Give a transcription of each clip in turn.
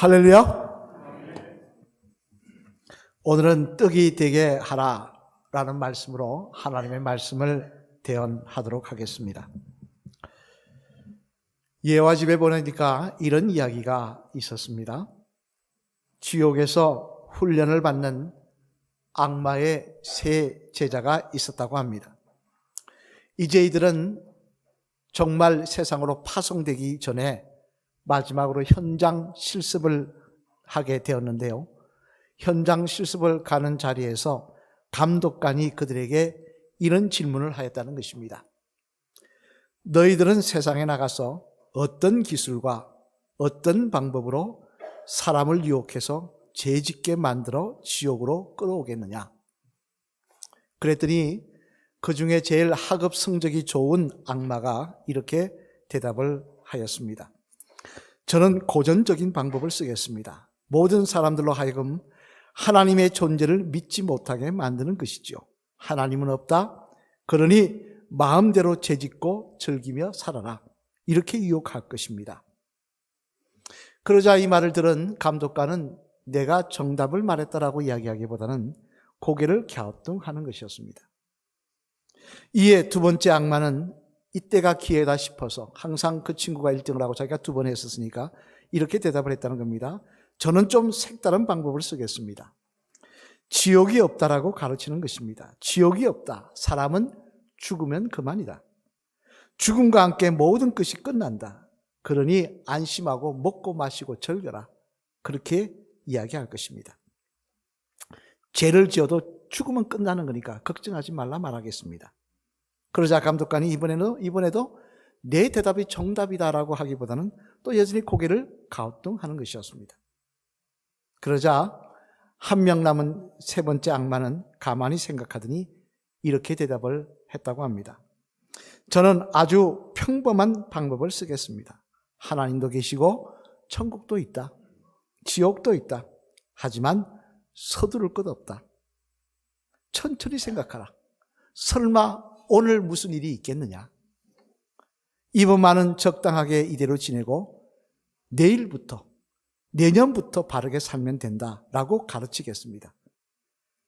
할렐루야. 오늘은 떡이 되게 하라라는 말씀으로 하나님의 말씀을 대언하도록 하겠습니다. 예화 집에 보내니까 이런 이야기가 있었습니다. 지옥에서 훈련을 받는 악마의 세 제자가 있었다고 합니다. 이제 이들은 정말 세상으로 파송되기 전에 마지막으로 현장 실습을 하게 되었는데요. 현장 실습을 가는 자리에서 감독관이 그들에게 이런 질문을 하였다는 것입니다. 너희들은 세상에 나가서 어떤 기술과 어떤 방법으로 사람을 유혹해서 죄짓게 만들어 지옥으로 끌어오겠느냐? 그랬더니 그 중에 제일 학업 성적이 좋은 악마가 이렇게 대답을 하였습니다. 저는 고전적인 방법을 쓰겠습니다. 모든 사람들로 하여금 하나님의 존재를 믿지 못하게 만드는 것이죠. 하나님은 없다. 그러니 마음대로 죄짓고 즐기며 살아라. 이렇게 유혹할 것입니다. 그러자 이 말을 들은 감독관은 내가 정답을 말했다라고 이야기하기보다는 고개를 갸우뚱하는 것이었습니다. 이에 두 번째 악마는 이때가 기회다 싶어서 항상 그 친구가 1등을 하고 자기가 두 번 했었으니까 이렇게 대답을 했다는 겁니다. 저는 좀 색다른 방법을 쓰겠습니다. 지옥이 없다라고 가르치는 것입니다. 지옥이 없다. 사람은 죽으면 그만이다. 죽음과 함께 모든 것이 끝난다. 그러니 안심하고 먹고 마시고 즐겨라. 그렇게 이야기할 것입니다. 죄를 지어도 죽으면 끝나는 거니까 걱정하지 말라 말하겠습니다. 그러자 감독관이 이번에도 내 대답이 정답이다라고 하기보다는 또 여전히 고개를 갸우뚱하는 것이었습니다. 그러자 한 명 남은 세 번째 악마는 가만히 생각하더니 이렇게 대답을 했다고 합니다. 저는 아주 평범한 방법을 쓰겠습니다. 하나님도 계시고 천국도 있다. 지옥도 있다. 하지만 서두를 것 없다. 천천히 생각하라. 설마 오늘 무슨 일이 있겠느냐? 이번만은 적당하게 이대로 지내고 내일부터, 내년부터 바르게 살면 된다라고 가르치겠습니다.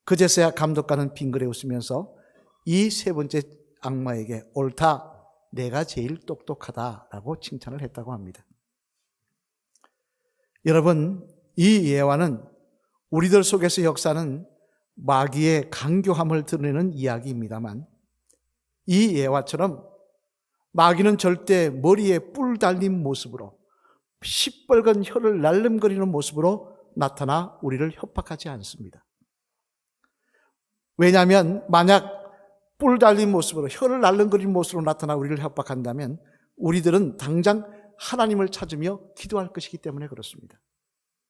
그제서야 감독관은 빙그레 웃으면서 이 세 번째 악마에게 옳다, 내가 제일 똑똑하다라고 칭찬을 했다고 합니다. 여러분, 이 예화는 우리들 속에서 역사는 마귀의 강교함을 드러내는 이야기입니다만 이 예화처럼 마귀는 절대 머리에 뿔 달린 모습으로 시뻘건 혀를 날름거리는 모습으로 나타나 우리를 협박하지 않습니다. 왜냐하면 만약 뿔 달린 모습으로 혀를 날름거리는 모습으로 나타나 우리를 협박한다면 우리들은 당장 하나님을 찾으며 기도할 것이기 때문에 그렇습니다.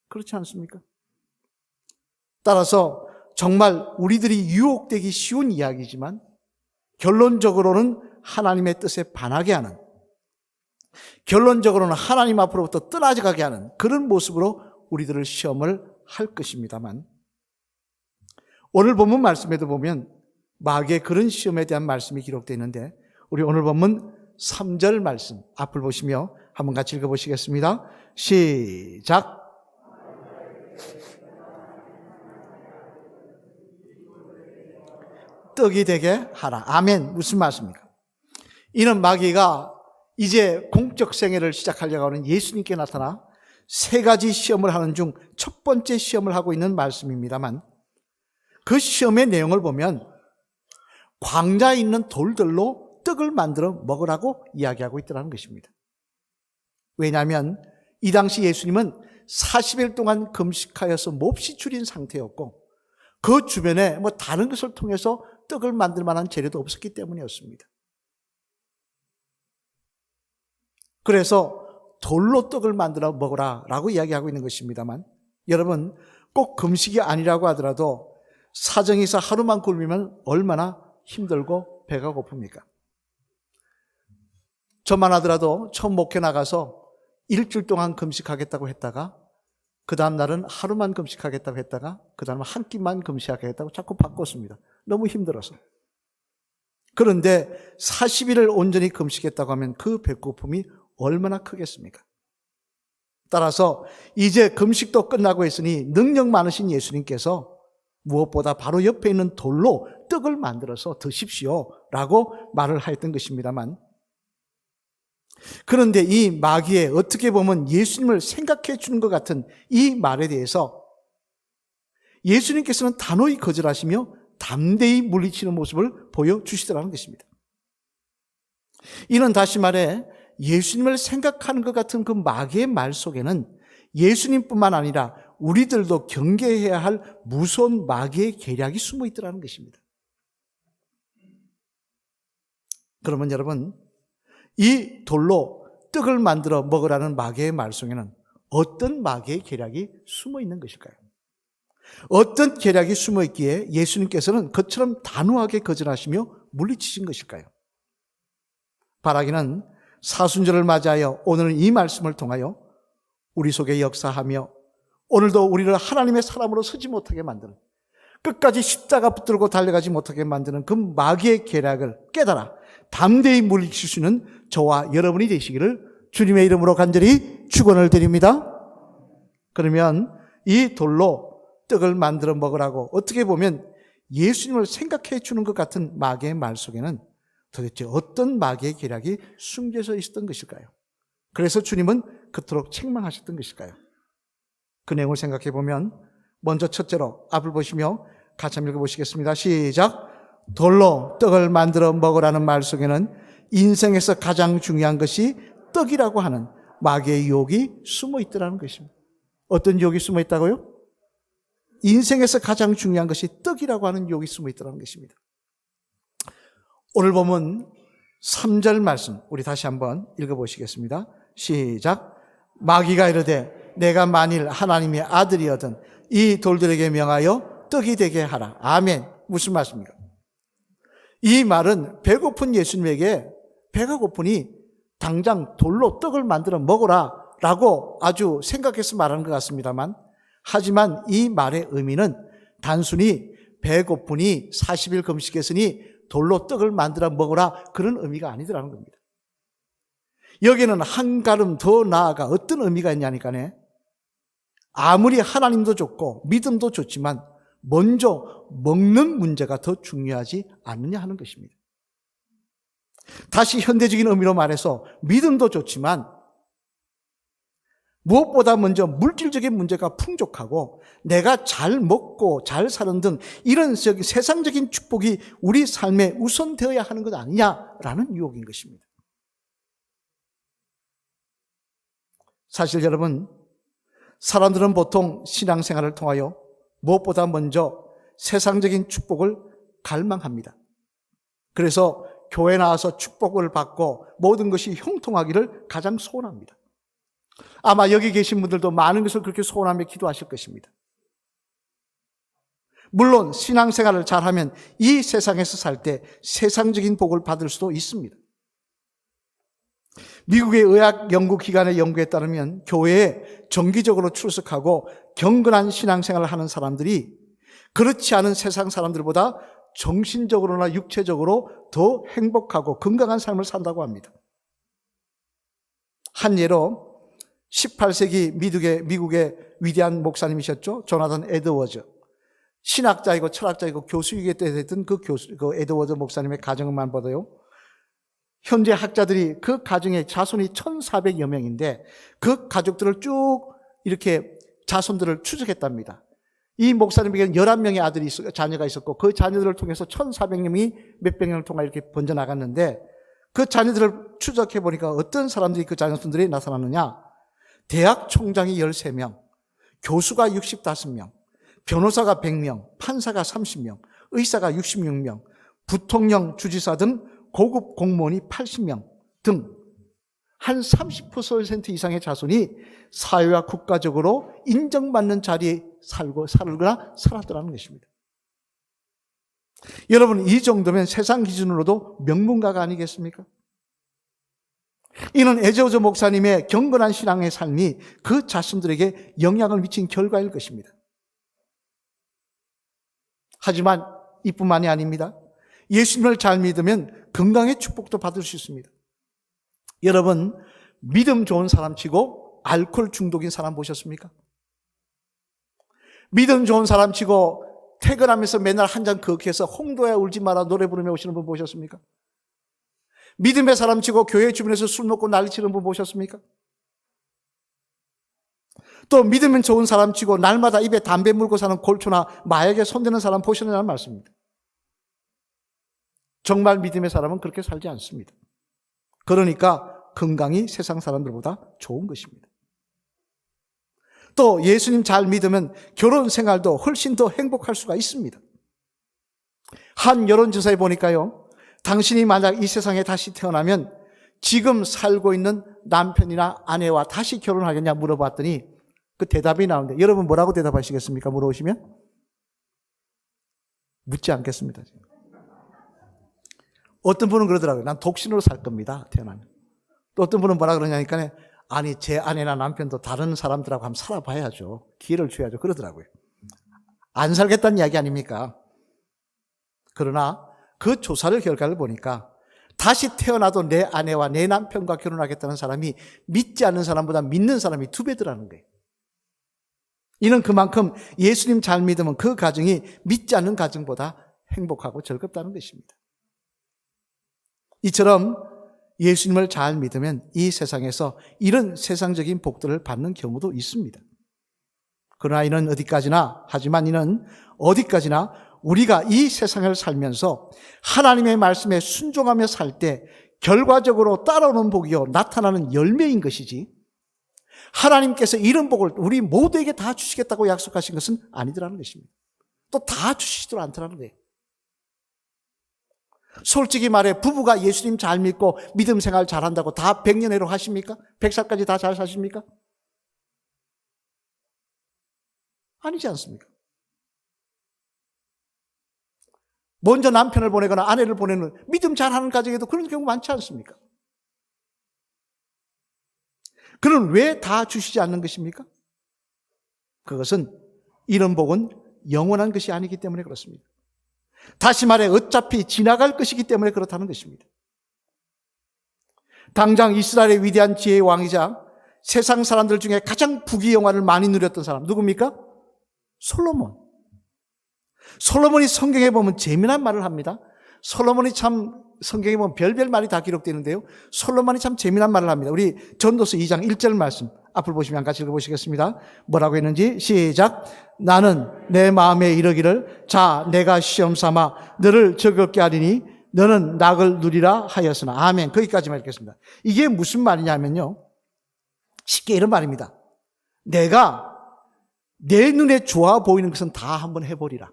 그렇지 않습니까? 따라서 정말 우리들이 유혹되기 쉬운 이야기지만 결론적으로는 하나님의 뜻에 반하게 하는, 결론적으로는 하나님 앞으로부터 떠나가게 하는 그런 모습으로 우리들을 시험을 할 것입니다만 오늘 본문 말씀에도 보면 마귀의 그런 시험에 대한 말씀이 기록되어 있는데 우리 오늘 본문 3절 말씀 앞을 보시며 한번 같이 읽어보시겠습니다. 시작. 떡이 되게 하라. 아멘. 무슨 말씀입니까? 이는 마귀가 이제 공적 생애를 시작하려고 하는 예수님께 나타나 세 가지 시험을 하는 중 첫 번째 시험을 하고 있는 말씀입니다만 그 시험의 내용을 보면 광야에 있는 돌들로 떡을 만들어 먹으라고 이야기하고 있더라는 것입니다. 왜냐하면 이 당시 예수님은 40일 동안 금식하여서 몹시 줄인 상태였고 그 주변에 다른 것을 통해서 떡을 만들 만한 재료도 없었기 때문이었습니다. 그래서 돌로 떡을 만들어 먹으라 라고 이야기하고 있는 것입니다만 여러분 꼭 금식이 아니라고 하더라도 사정에서 하루만 굶으면 얼마나 힘들고 배가 고픕니까? 저만 하더라도 처음 목회 나가서 일주일 동안 금식하겠다고 했다가 그 다음 날은 하루만 금식하겠다고 했다가 그 다음은 한 끼만 금식하겠다고 자꾸 바꿨습니다. 너무 힘들어서. 그런데 40일을 온전히 금식했다고 하면 그 배고픔이 얼마나 크겠습니까? 따라서 이제 금식도 끝나고 있으니 능력 많으신 예수님께서 무엇보다 바로 옆에 있는 돌로 떡을 만들어서 드십시오 라고 말을 하였던 것입니다만, 그런데 이 마귀의 어떻게 보면 예수님을 생각해 주는 것 같은 이 말에 대해서 예수님께서는 단호히 거절하시며 담대히 물리치는 모습을 보여주시더라는 것입니다. 이는 다시 말해 예수님을 생각하는 것 같은 그 마귀의 말 속에는 예수님뿐만 아니라 우리들도 경계해야 할 무서운 마귀의 계략이 숨어 있더라는 것입니다. 그러면 여러분, 이 돌로 떡을 만들어 먹으라는 마귀의 말 속에는 어떤 마귀의 계략이 숨어 있는 것일까요? 어떤 계략이 숨어 있기에 예수님께서는 그처럼 단호하게 거절하시며 물리치신 것일까요? 바라기는 사순절을 맞이하여 오늘은 이 말씀을 통하여 우리 속에 역사하며 오늘도 우리를 하나님의 사람으로 서지 못하게 만드는, 끝까지 십자가 붙들고 달려가지 못하게 만드는 그 마귀의 계략을 깨달아 담대히 물리칠 수 있는 저와 여러분이 되시기를 주님의 이름으로 간절히 축원을 드립니다. 그러면 이 돌로 떡을 만들어 먹으라고 어떻게 보면 예수님을 생각해 주는 것 같은 마귀의 말 속에는 도대체 어떤 마귀의 계략이 숨겨져 있었던 것일까요? 그래서 주님은 그토록 책망하셨던 것일까요? 그 내용을 생각해 보면 먼저 첫째로 앞을 보시며 같이 한번 읽어보시겠습니다. 시작. 돌로 떡을 만들어 먹으라는 말 속에는 인생에서 가장 중요한 것이 떡이라고 하는 마귀의 유혹이 숨어 있더라는 것입니다. 어떤 유혹이 숨어 있다고요? 인생에서 가장 중요한 것이 떡이라고 하는 유혹이 숨어 있더라는 것입니다. 오늘 보면 3절 말씀 우리 다시 한번 읽어보시겠습니다. 시작. 마귀가 이르되 내가 만일 하나님의 아들이거든 이 돌들에게 명하여 떡이 되게 하라. 아멘. 무슨 말씀입니까? 이 말은 배고픈 예수님에게 배가 고프니 당장 돌로 떡을 만들어 먹어라 라고 아주 생각해서 말하는 것 같습니다만, 하지만 이 말의 의미는 단순히 배고프니 40일 금식했으니 돌로 떡을 만들어 먹어라 그런 의미가 아니더라는 겁니다. 여기는 한 걸음 더 나아가 어떤 의미가 있냐니까요. 아무리 하나님도 좋고 믿음도 좋지만 먼저 먹는 문제가 더 중요하지 않느냐 하는 것입니다. 다시 현대적인 의미로 말해서 믿음도 좋지만 무엇보다 먼저 물질적인 문제가 풍족하고 내가 잘 먹고 잘 사는 등 이런 세상적인 축복이 우리 삶에 우선되어야 하는 것 아니냐라는 유혹인 것입니다. 사실 여러분, 사람들은 보통 신앙생활을 통하여 무엇보다 먼저 세상적인 축복을 갈망합니다. 그래서 교회 나와서 축복을 받고 모든 것이 형통하기를 가장 소원합니다. 아마 여기 계신 분들도 많은 것을 그렇게 소원하며 기도하실 것입니다. 물론 신앙생활을 잘하면 이 세상에서 살 때 세상적인 복을 받을 수도 있습니다. 미국의 의학 연구기관의 연구에 따르면 교회에 정기적으로 출석하고 경건한 신앙생활을 하는 사람들이 그렇지 않은 세상 사람들보다 정신적으로나 육체적으로 더 행복하고 건강한 삶을 산다고 합니다. 한 예로 18세기 미국의 위대한 목사님이셨죠. 조나단 에드워즈. 신학자이고 철학자이고 교수이기 때 됐던 그 에드워즈 목사님의 가정만 봐도요. 현재 학자들이 그 가정의 자손이 1,400여 명인데 그 가족들을 쭉 이렇게 자손들을 추적했답니다. 이 목사님에게는 11명의 자녀가 있었고 그 자녀들을 통해서 1,400명이 몇백 년을 통해 이렇게 번져나갔는데 그 자녀들을 추적해 보니까 어떤 사람들이 그 자녀들이 나타났느냐. 대학 총장이 13명, 교수가 65명, 변호사가 100명, 판사가 30명, 의사가 66명, 부통령, 주지사 등 고급 공무원이 80명 등 한 30% 이상의 자손이 사회와 국가적으로 인정받는 자리에 살았더라는 것입니다. 여러분, 이 정도면 세상 기준으로도 명문가가 아니겠습니까? 이는 에드워즈 목사님의 경건한 신앙의 삶이 그 자손들에게 영향을 미친 결과일 것입니다. 하지만 이뿐만이 아닙니다. 예수님을 잘 믿으면 건강의 축복도 받을 수 있습니다. 여러분, 믿음 좋은 사람 치고 알코올 중독인 사람 보셨습니까? 믿음 좋은 사람 치고 퇴근하면서 맨날 한 잔 그윽해서 홍도야 울지 마라 노래 부르며 오시는 분 보셨습니까? 믿음의 사람 치고 교회 주변에서 술 먹고 난리치는 분 보셨습니까? 또 믿으면 좋은 사람 치고 날마다 입에 담배 물고 사는 골초나 마약에 손대는 사람 보셨느냐는 말씀입니다. 정말 믿음의 사람은 그렇게 살지 않습니다. 그러니까 건강이 세상 사람들보다 좋은 것입니다. 또 예수님 잘 믿으면 결혼 생활도 훨씬 더 행복할 수가 있습니다. 한 여론조사에 보니까요, 당신이 만약 이 세상에 다시 태어나면 지금 살고 있는 남편이나 아내와 다시 결혼하겠냐 물어봤더니 그 대답이 나오는데 여러분 뭐라고 대답하시겠습니까? 물어보시면? 묻지 않겠습니다. 어떤 분은 그러더라고요. 난 독신으로 살 겁니다. 태어나면. 또 어떤 분은 뭐라 그러냐니까 아니 제 아내나 남편도 다른 사람들하고 한번 살아봐야죠. 기회를 줘야죠. 그러더라고요. 안 살겠다는 이야기 아닙니까? 그러나 그 조사를 결과를 보니까 다시 태어나도 내 아내와 내 남편과 결혼하겠다는 사람이 믿지 않는 사람보다 믿는 사람이 2배더라는 거예요. 이는 그만큼 예수님 잘 믿으면 그 가정이 믿지 않는 가정보다 행복하고 즐겁다는 것입니다. 이처럼 예수님을 잘 믿으면 이 세상에서 이런 세상적인 복들을 받는 경우도 있습니다. 그러나 이는 하지만 이는 어디까지나 우리가 이 세상을 살면서 하나님의 말씀에 순종하며 살 때 결과적으로 따라오는 복이요 나타나는 열매인 것이지 하나님께서 이런 복을 우리 모두에게 다 주시겠다고 약속하신 것은 아니더라는 것입니다. 또 다 주시지도 않더라는 거예요. 솔직히 말해 부부가 예수님 잘 믿고 믿음 생활 잘한다고 다 100년회로 하십니까? 100살까지 다 잘 사십니까? 아니지 않습니까? 먼저 남편을 보내거나 아내를 보내는 믿음 잘하는 가정에도 그런 경우 많지 않습니까? 그럼 왜 다 주시지 않는 것입니까? 그것은 이런 복은 영원한 것이 아니기 때문에 그렇습니다. 다시 말해 어차피 지나갈 것이기 때문에 그렇다는 것입니다. 당장 이스라엘의 위대한 지혜의 왕이자 세상 사람들 중에 가장 부귀영화를 많이 누렸던 사람 누굽니까? 솔로몬. 솔로몬이 성경에 보면 재미난 말을 합니다. 솔로몬이 참 성경에 보면 별별 말이 다 기록되는데요. 솔로몬이 참 재미난 말을 합니다. 우리 전도서 2장 1절 말씀 앞을 보시면 같이 읽어보시겠습니다. 뭐라고 했는지 시작. 나는 내 마음에 이르기를 자 내가 시험 삼아 너를 즐겁게 하리니 너는 낙을 누리라 하였으나. 아멘. 거기까지만 읽겠습니다. 이게 무슨 말이냐면요, 쉽게 이런 말입니다. 내가 내 눈에 좋아 보이는 것은 다 한번 해보리라.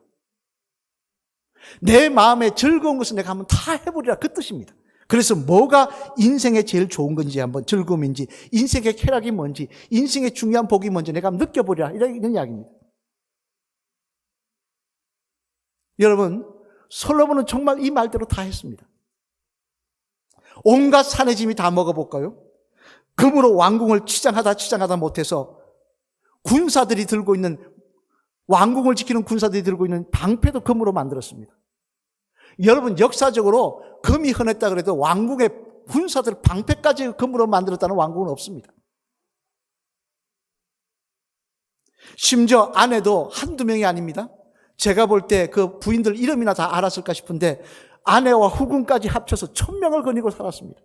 내 마음에 즐거운 것은 내가 한번 다 해보리라, 그 뜻입니다. 그래서 뭐가 인생에 제일 좋은 건지 한번, 즐거움인지, 인생의 쾌락이 뭔지, 인생의 중요한 복이 뭔지 내가 한번 느껴보리라, 이런 이야기입니다. 여러분, 솔로몬은 정말 이 말대로 다 했습니다. 온갖 산의 짐이 다 먹어볼까요? 금으로 왕궁을 치장하다 못해서 군사들이 들고 있는, 왕궁을 지키는 군사들이 들고 있는 방패도 금으로 만들었습니다. 여러분, 역사적으로 금이 흔했다 그래도 왕궁의 군사들 방패까지 금으로 만들었다는 왕궁은 없습니다. 심지어 아내도 한두 명이 아닙니다. 제가 볼 때 그 부인들 이름이나 다 알았을까 싶은데 아내와 후궁까지 합쳐서 1000명을 거느리고 살았습니다.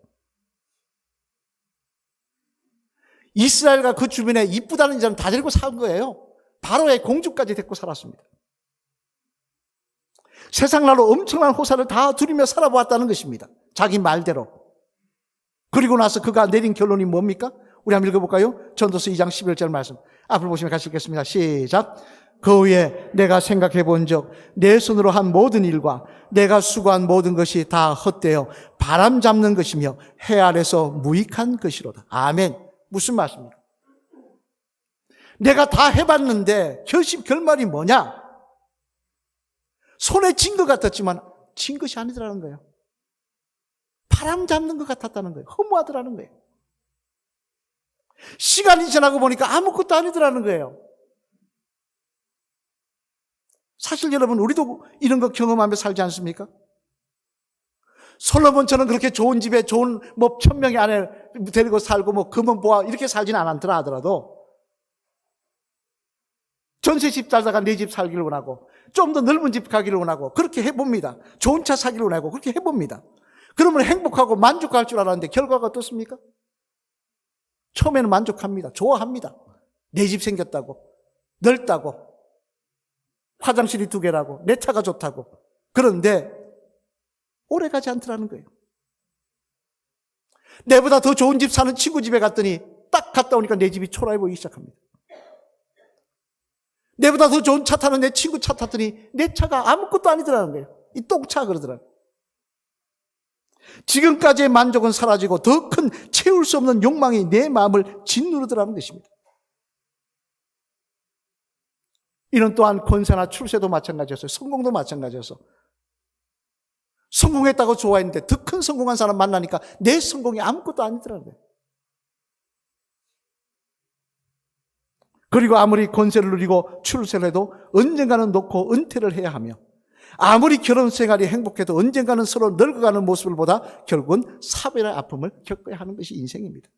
이스라엘과 그 주변에 이쁘다는 자는 다 데리고 산 거예요. 바로의 공주까지 데리고 살았습니다. 세상 날로 엄청난 호사를 다 두리며 살아보았다는 것입니다. 자기 말대로. 그리고 나서 그가 내린 결론이 뭡니까? 우리 한번 읽어볼까요? 전도서 2장 11절 말씀. 앞을 보시면 같이 읽겠습니다. 시작. 그 후에 내가 생각해 본 적 내 손으로 한 모든 일과 내가 수고한 모든 것이 다 헛되어 바람 잡는 것이며 해 아래서 무익한 것이로다. 아멘. 무슨 말씀입니까? 내가 다 해봤는데 결말이 뭐냐? 손에 쥔 것 같았지만 쥔 것이 아니더라는 거예요. 바람 잡는 것 같았다는 거예요. 허무하더라는 거예요. 시간이 지나고 보니까 아무것도 아니더라는 거예요. 사실 여러분, 우리도 이런 거 경험하며 살지 않습니까? 솔로몬처럼 그렇게 좋은 집에 좋은 1000명의 아내 데리고 살고 뭐 금은 보아 이렇게 살지는 않더라 하더라도 전세집 살다가 내 집 살기를 원하고 좀 더 넓은 집 가기를 원하고 그렇게 해봅니다. 좋은 차 사기를 원하고 그렇게 해봅니다. 그러면 행복하고 만족할 줄 알았는데 결과가 어떻습니까? 처음에는 만족합니다. 좋아합니다. 내 집 생겼다고, 넓다고, 화장실이 2개라고, 내 차가 좋다고. 그런데 오래가지 않더라는 거예요. 내보다 더 좋은 집 사는 친구 집에 갔더니 딱 갔다 오니까 내 집이 초라해 보이기 시작합니다. 내보다 더 좋은 차 타는 내 친구 차 탔더니 내 차가 아무것도 아니더라는 거예요. 이 똥차 그러더라고요. 지금까지의 만족은 사라지고 더 큰 채울 수 없는 욕망이 내 마음을 짓누르더라는 것입니다. 이는 또한 권세나 출세도 마찬가지였어요. 성공도 마찬가지였어. 성공했다고 좋아했는데 더 큰 성공한 사람 만나니까 내 성공이 아무것도 아니더라는 거예요. 그리고 아무리 권세를 누리고 출세를 해도 언젠가는 놓고 은퇴를 해야 하며 아무리 결혼 생활이 행복해도 언젠가는 서로 늙어가는 모습을 보다 결국은 사별의 아픔을 겪어야 하는 것이 인생입니다.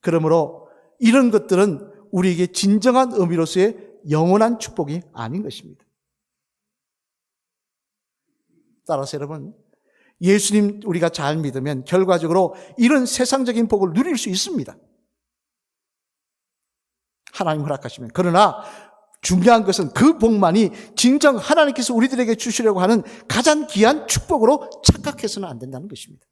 그러므로 이런 것들은 우리에게 진정한 의미로서의 영원한 축복이 아닌 것입니다. 따라서 여러분, 예수님 우리가 잘 믿으면 결과적으로 이런 세상적인 복을 누릴 수 있습니다. 하나님 허락하시면. 그러나 중요한 것은 그 복만이 진정 하나님께서 우리들에게 주시려고 하는 가장 귀한 축복으로 착각해서는 안 된다는 것입니다.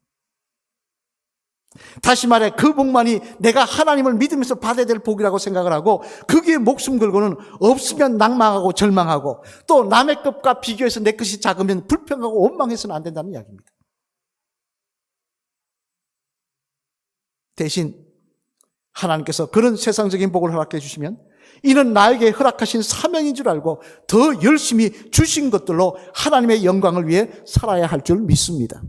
다시 말해 그 복만이 내가 하나님을 믿으면서 받아야 될 복이라고 생각을 하고 거기에 목숨 걸고는 없으면 낭망하고 절망하고 또 남의 것과 비교해서 내 것이 작으면 불평하고 원망해서는 안 된다는 이야기입니다. 대신 하나님께서 그런 세상적인 복을 허락해 주시면 이는 나에게 허락하신 사명인 줄 알고 더 열심히 주신 것들로 하나님의 영광을 위해 살아야 할 줄 믿습니다.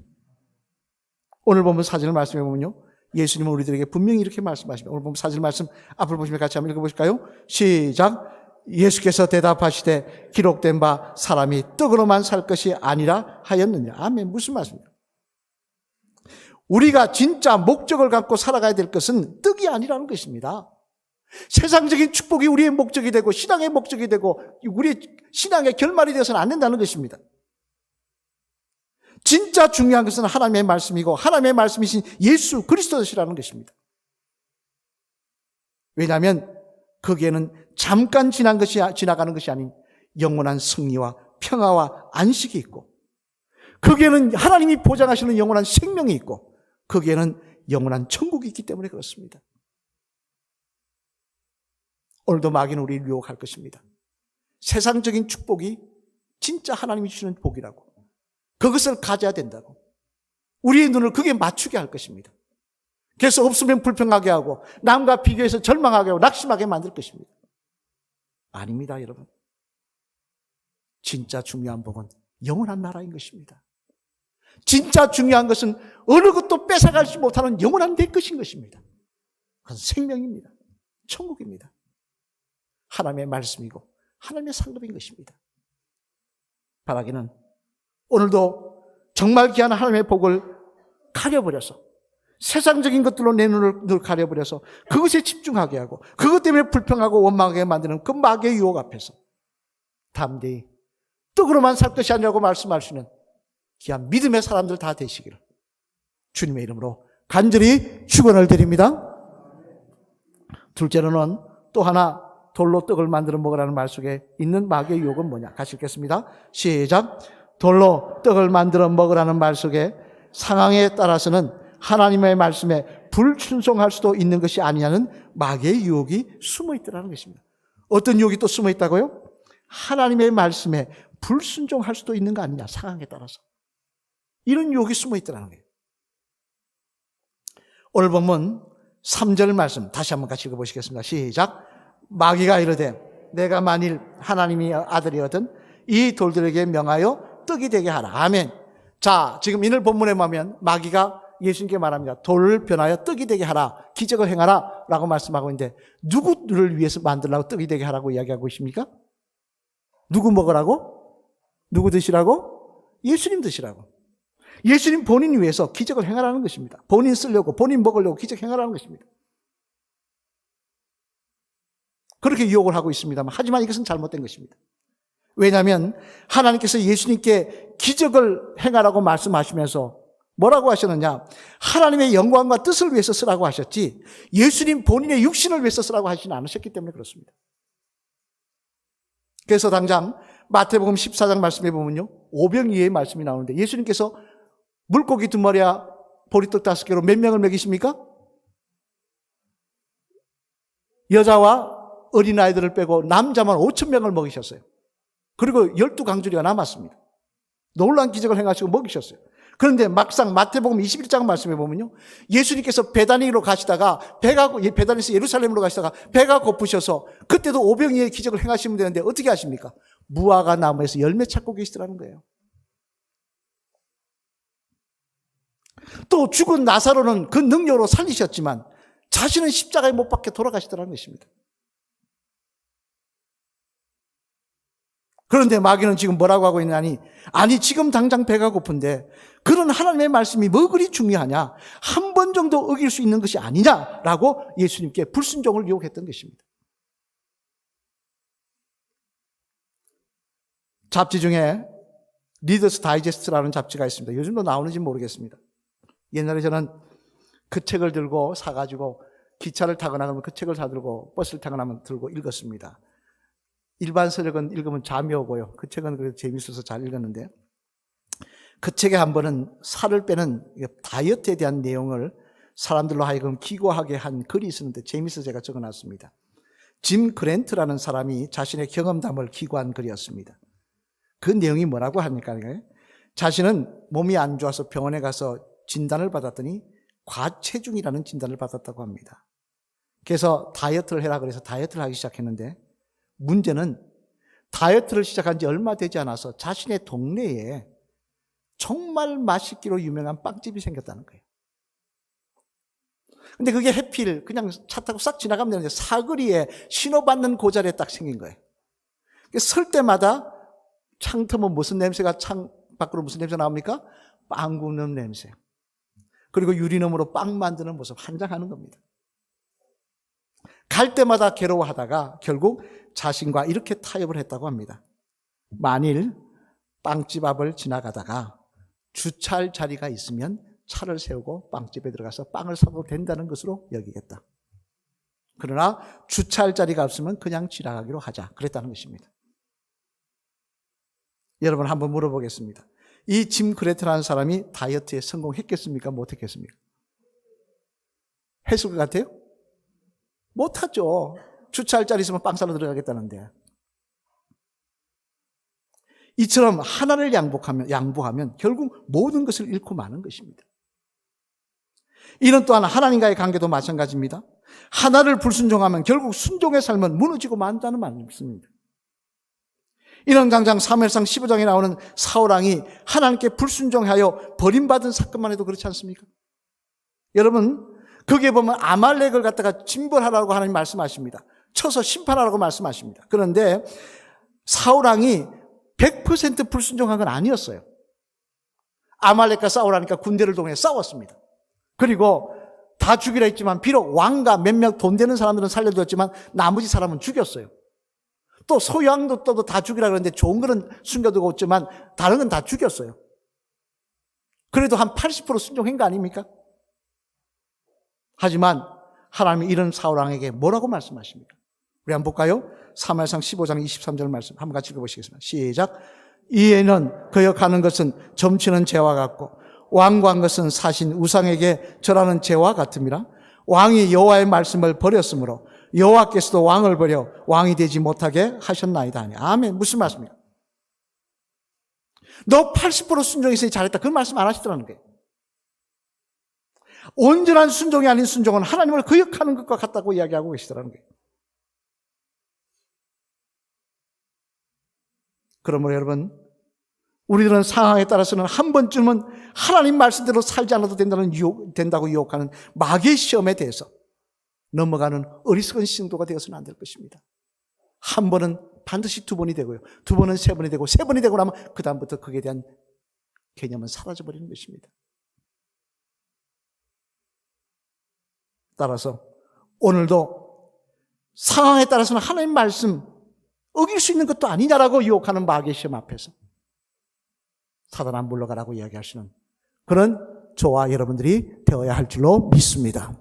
오늘 보면 사진을 말씀해 보면요, 예수님은 우리들에게 분명히 이렇게 말씀하십니다. 오늘 보면 사진 말씀 앞을 보시면 같이 한번 읽어보실까요? 시작. 예수께서 대답하시되 기록된 바 사람이 떡으로만 살 것이 아니라 하였느냐. 아멘. 무슨 말씀입니까? 우리가 진짜 목적을 갖고 살아가야 될 것은 떡이 아니라는 것입니다. 세상적인 축복이 우리의 목적이 되고 신앙의 목적이 되고 우리의 신앙의 결말이 되어서는 안 된다는 것입니다. 진짜 중요한 것은 하나님의 말씀이고 하나님의 말씀이신 예수 그리스도시라는 것입니다. 왜냐하면 거기에는 잠깐 지나가는 것이 아닌 영원한 승리와 평화와 안식이 있고 거기에는 하나님이 보장하시는 영원한 생명이 있고 거기에는 영원한 천국이 있기 때문에 그렇습니다. 오늘도 마귀는 우리를 유혹할 것입니다. 세상적인 축복이 진짜 하나님이 주시는 복이라고 그것을 가져야 된다고 우리의 눈을 그게 맞추게 할 것입니다. 그래서 없으면 불평하게 하고 남과 비교해서 절망하게 하고 낙심하게 만들 것입니다. 아닙니다, 여러분. 진짜 중요한 복은 영원한 나라인 것입니다. 진짜 중요한 것은 어느 것도 뺏어가지 못하는 영원한 내 것인 것입니다. 그건 생명입니다. 천국입니다. 하나님의 말씀이고 하나님의 상급인 것입니다. 바라기는 오늘도 정말 귀한 하나님의 복을 가려버려서 세상적인 것들로 내 눈을 늘 가려버려서 그것에 집중하게 하고 그것 때문에 불평하고 원망하게 만드는 그 마귀의 유혹 앞에서 담대히 떡으로만 살 것이 아니라고 말씀하시는 귀한 믿음의 사람들 다 되시기를 주님의 이름으로 간절히 축원을 드립니다. 둘째로는 또 하나 돌로 떡을 만들어 먹으라는 말 속에 있는 마귀의 유혹은 뭐냐? 같이 읽겠습니다. 시작. 돌로 떡을 만들어 먹으라는 말 속에 상황에 따라서는 하나님의 말씀에 불순종할 수도 있는 것이 아니냐는 마귀의 유혹이 숨어 있더라는 것입니다. 어떤 유혹이 또 숨어 있다고요? 하나님의 말씀에 불순종할 수도 있는 거 아니냐, 상황에 따라서. 이런 유혹이 숨어 있더라는 거예요. 오늘 보면 3절 말씀 다시 한번 같이 읽어보시겠습니다. 시작. 마귀가 이르되 내가 만일 하나님의 아들이거든 이 돌들에게 명하여 떡이 되게 하라. 아멘. 자, 지금 오늘 본문에 보면 마귀가 예수님께 말합니다. 돌을 변하여 떡이 되게 하라. 기적을 행하라. 라고 말씀하고 있는데 누구를 위해서 만들라고 떡이 되게 하라고 이야기하고 있습니까? 누구 먹으라고? 누구 드시라고? 예수님 드시라고. 예수님 본인이 위해서 기적을 행하라는 것입니다. 본인 쓰려고, 본인 먹으려고 기적 행하라는 것입니다. 그렇게 유혹을 하고 있습니다만, 하지만 이것은 잘못된 것입니다. 왜냐하면 하나님께서 예수님께 기적을 행하라고 말씀하시면서 뭐라고 하셨느냐? 하나님의 영광과 뜻을 위해서 쓰라고 하셨지 예수님 본인의 육신을 위해서 쓰라고 하시지 않으셨기 때문에 그렇습니다. 그래서 당장 마태복음 14장 말씀에 보면요, 오병이어의 말씀이 나오는데 예수님께서 물고기 2마리와 보리떡 5개로 몇 명을 먹이십니까? 여자와 어린아이들을 빼고 남자만 5,000명을 먹이셨어요. 그리고 12강줄이가 남았습니다. 놀라운 기적을 행하시고 먹이셨어요. 그런데 막상 마태복음 21장 말씀에 보면요, 예수님께서 베다니로 가시다가 베다니에서 예루살렘으로 가시다가 배가 고프셔서 그때도 오병이어의 기적을 행하시면 되는데 어떻게 하십니까? 무화과 나무에서 열매 찾고 계시더라는 거예요. 또 죽은 나사로는 그 능력으로 살리셨지만 자신은 십자가에 못 박혀 돌아가시더라는 것입니다. 그런데 마귀는 지금 뭐라고 하고 있냐니, 아니 지금 당장 배가 고픈데 그런 하나님의 말씀이 뭐 그리 중요하냐, 한 번 정도 어길 수 있는 것이 아니냐라고 예수님께 불순종을 유혹했던 것입니다. 잡지 중에 리더스 다이제스트라는 잡지가 있습니다. 요즘도 나오는지 모르겠습니다. 옛날에 저는 그 책을 들고 사가지고 기차를 타거나 그러면 그 책을 사들고 버스를 타거나 하면 들고 읽었습니다. 일반 서적은 읽으면 잠이 오고요. 그 책은 그래도 재밌어서 잘 읽었는데, 그 책에 한 번은 살을 빼는 다이어트에 대한 내용을 사람들로 하여금 기고하게 한 글이 있었는데 재밌어서 제가 적어놨습니다. 짐 그랜트라는 사람이 자신의 경험담을 기고한 글이었습니다. 그 내용이 뭐라고 하니까 자신은 몸이 안 좋아서 병원에 가서 진단을 받았더니 과체중이라는 진단을 받았다고 합니다. 그래서 다이어트를 해라 그래서 다이어트를 하기 시작했는데, 문제는 다이어트를 시작한 지 얼마 되지 않아서 자신의 동네에 정말 맛있기로 유명한 빵집이 생겼다는 거예요. 근데 그게 해필 그냥 차 타고 싹 지나가면 되는데 사거리에 신호받는 그 자리에 딱 생긴 거예요. 설 때마다 창 터면 무슨 냄새가, 창 밖으로 무슨 냄새 나옵니까? 빵 굽는 냄새. 그리고 유리놈으로 빵 만드는 모습 환장하는 겁니다. 갈 때마다 괴로워하다가 결국 자신과 이렇게 타협을 했다고 합니다. 만일 빵집 앞을 지나가다가 주차할 자리가 있으면 차를 세우고 빵집에 들어가서 빵을 사도 된다는 것으로 여기겠다. 그러나 주차할 자리가 없으면 그냥 지나가기로 하자. 그랬다는 것입니다. 여러분 한번 물어보겠습니다. 이 짐 그레트라는 사람이 다이어트에 성공했겠습니까? 못했겠습니까? 했을 것 같아요? 못하죠. 주차할 자리 있으면 빵 사러 들어가겠다는데. 이처럼 하나를 양보하면 결국 모든 것을 잃고 마는 것입니다. 이는 또한 하나님과의 관계도 마찬가지입니다. 하나를 불순종하면 결국 순종의 삶은 무너지고 만다는 말씀입니다. 이는 당장 사무엘상 15장에 나오는 사울왕이 하나님께 불순종하여 버림받은 사건만 해도 그렇지 않습니까? 여러분, 거기에 보면 아말렉을 갖다가 징벌하라고 하나님 말씀하십니다. 쳐서 심판하라고 말씀하십니다. 그런데 사울왕이 100% 불순종한 건 아니었어요. 아말렉과 싸우라니까 군대를 동원해 싸웠습니다. 그리고 다 죽이라 했지만 비록 왕과 몇몇 돈 되는 사람들은 살려두었지만 나머지 사람은 죽였어요. 또 소유왕도 또 다 죽이라 그러는데 좋은 거는 숨겨두고 있지만 다른 건 다 죽였어요. 그래도 한 80% 순종한 거 아닙니까? 하지만 하나님이 이런 사울왕에게 뭐라고 말씀하십니까? 우리 한번 볼까요? 사무엘상 15장 23절 말씀 한번 같이 읽어보시겠습니다. 시작. 이에는 그여 가는 것은 점치는 재와 같고 왕과 한 것은 사신 우상에게 절하는 재와 같음이라. 왕이 여호와의 말씀을 버렸으므로 여호와께서도 왕을 버려 왕이 되지 못하게 하셨나이다 하니. 아멘. 무슨 말씀입니까? 너 80% 순종했으니 잘했다. 그런 말씀 안 하시더라는 거예요. 온전한 순종이 아닌 순종은 하나님을 거역하는 것과 같다고 이야기하고 계시더라는 거예요. 그러므로 여러분, 우리들은 상황에 따라서는 한 번쯤은 하나님 말씀대로 살지 않아도 된다고 유혹하는 마귀의 시험에 대해서 넘어가는 어리석은 신도가 되어서는 안 될 것입니다. 한 번은 반드시 두 번이 되고요. 두 번은 세 번이 되고 세 번이 되고 나면 그 다음부터 그에 대한 개념은 사라져버리는 것입니다. 따라서 오늘도 상황에 따라서는 하나님 말씀 어길 수 있는 것도 아니냐라고 유혹하는 마귀의 시험 앞에서 사단아 물러가라고 이야기하시는 그런 저와 여러분들이 되어야 할 줄로 믿습니다.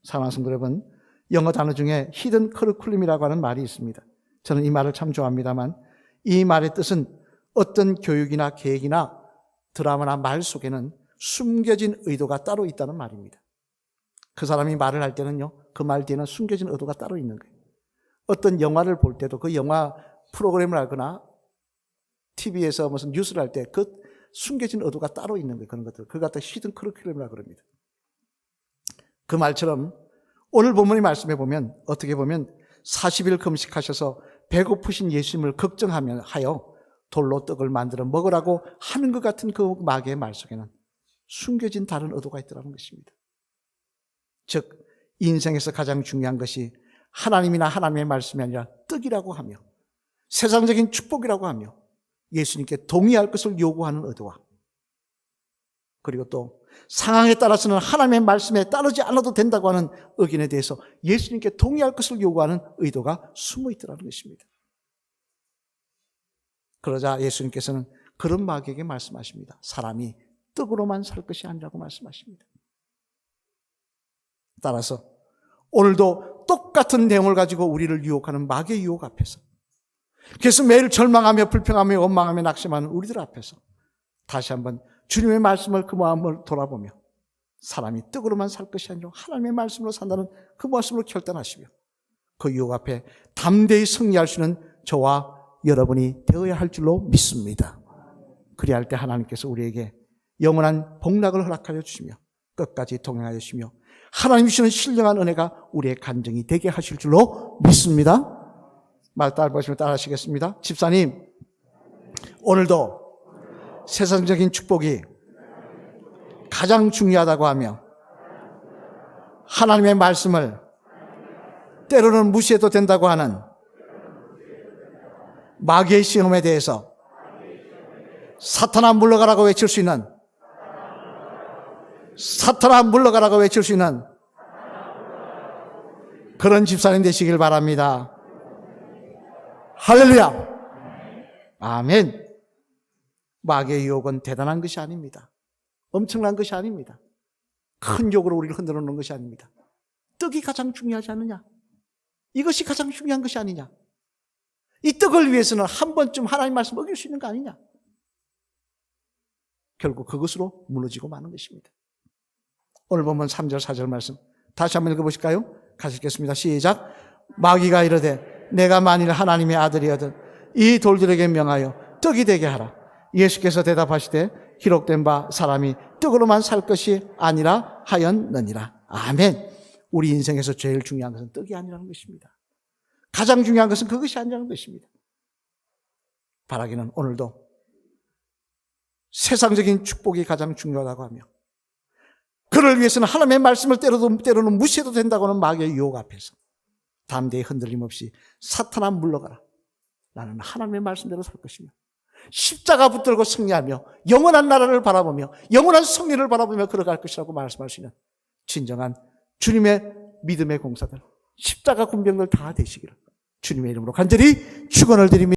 사랑하는 성도 여러분, 영어 단어 중에 히든 커리큘럼이라고 하는 말이 있습니다. 저는 이 말을 참 좋아합니다만 이 말의 뜻은 어떤 교육이나 계획이나 드라마나 말 속에는 숨겨진 의도가 따로 있다는 말입니다. 그 사람이 말을 할 때는요, 그 말 뒤에는 숨겨진 의도가 따로 있는 거예요. 어떤 영화를 볼 때도 그 영화 프로그램을 하거나 TV에서 무슨 뉴스를 할 때 그 숨겨진 의도가 따로 있는 거예요. 그런 것들. 그걸 갖다 히든 커리큘럼이라고 그럽니다. 그 말처럼 오늘 본문의 말씀에 보면 어떻게 보면 40일 금식하셔서 배고프신 예수님을 걱정하여 돌로 떡을 만들어 먹으라고 하는 것 같은 그 마귀의 말 속에는 숨겨진 다른 의도가 있더라는 것입니다. 즉 인생에서 가장 중요한 것이 하나님이나 하나님의 말씀이 아니라 떡이라고 하며 세상적인 축복이라고 하며 예수님께 동의할 것을 요구하는 의도와 그리고 또 상황에 따라서는 하나님의 말씀에 따르지 않아도 된다고 하는 의견에 대해서 예수님께 동의할 것을 요구하는 의도가 숨어 있더라는 것입니다. 그러자 예수님께서는 그런 마귀에게 말씀하십니다. 사람이 떡으로만 살 것이 아니라고 말씀하십니다. 따라서 오늘도 똑같은 내용을 가지고 우리를 유혹하는 마귀의 유혹 앞에서 그래서 매일 절망하며 불평하며 원망하며 낙심하는 우리들 앞에서 다시 한번 주님의 말씀을 그 마음을 돌아보며 사람이 떡으로만 살 것이 아니라 하나님의 말씀으로 산다는 그 말씀으로 결단하시며 그 유혹 앞에 담대히 승리할 수 있는 저와 여러분이 되어야 할 줄로 믿습니다. 그리할 때 하나님께서 우리에게 영원한 복락을 허락하여 주시며 끝까지 동행하여 주시며 하나님 주시는 신령한 은혜가 우리의 간증이 되게 하실 줄로 믿습니다. 말 따라 보시면 따라 하시겠습니다. 집사님, 오늘도 세상적인 축복이 가장 중요하다고 하며 하나님의 말씀을 때로는 무시해도 된다고 하는 마귀의 시험에 대해서 사탄아 물러가라고 외칠 수 있는 사탄아 물러가라고 외칠 수 있는 그런 집사님 되시길 바랍니다. 할렐루야. 아멘. 마귀의 유혹은 대단한 것이 아닙니다. 엄청난 것이 아닙니다. 큰 욕으로 우리를 흔들어 놓는 것이 아닙니다. 떡이 가장 중요하지 않느냐? 이것이 가장 중요한 것이 아니냐? 이 떡을 위해서는 한 번쯤 하나님 말씀 어길 수 있는 거 아니냐? 결국 그것으로 무너지고 마는 것입니다. 오늘 보면 3절 4절 말씀 다시 한번 읽어보실까요? 같이 읽겠습니다. 시작. 마귀가 이르되 내가 만일 하나님의 아들이거든 이 돌들에게 명하여 떡이 되게 하라. 예수께서 대답하시되 기록된 바 사람이 떡으로만 살 것이 아니라 하였느니라. 아멘. 우리 인생에서 제일 중요한 것은 떡이 아니라는 것입니다. 가장 중요한 것은 그것이 아니라는 것입니다. 바라기는 오늘도 세상적인 축복이 가장 중요하다고 하며 그를 위해서는 하나님의 말씀을 때로는 무시해도 된다고 하는 마귀의 유혹 앞에서 담대히 흔들림 없이 사탄아 물러가라. 나는 하나님의 말씀대로 살 것이며 십자가 붙들고 승리하며 영원한 나라를 바라보며 영원한 승리를 바라보며 걸어갈 것이라고 말씀할 수 있는 진정한 주님의 믿음의 공사들 십자가 군병들 다 되시기를 주님의 이름으로 간절히 축원을 드립니다.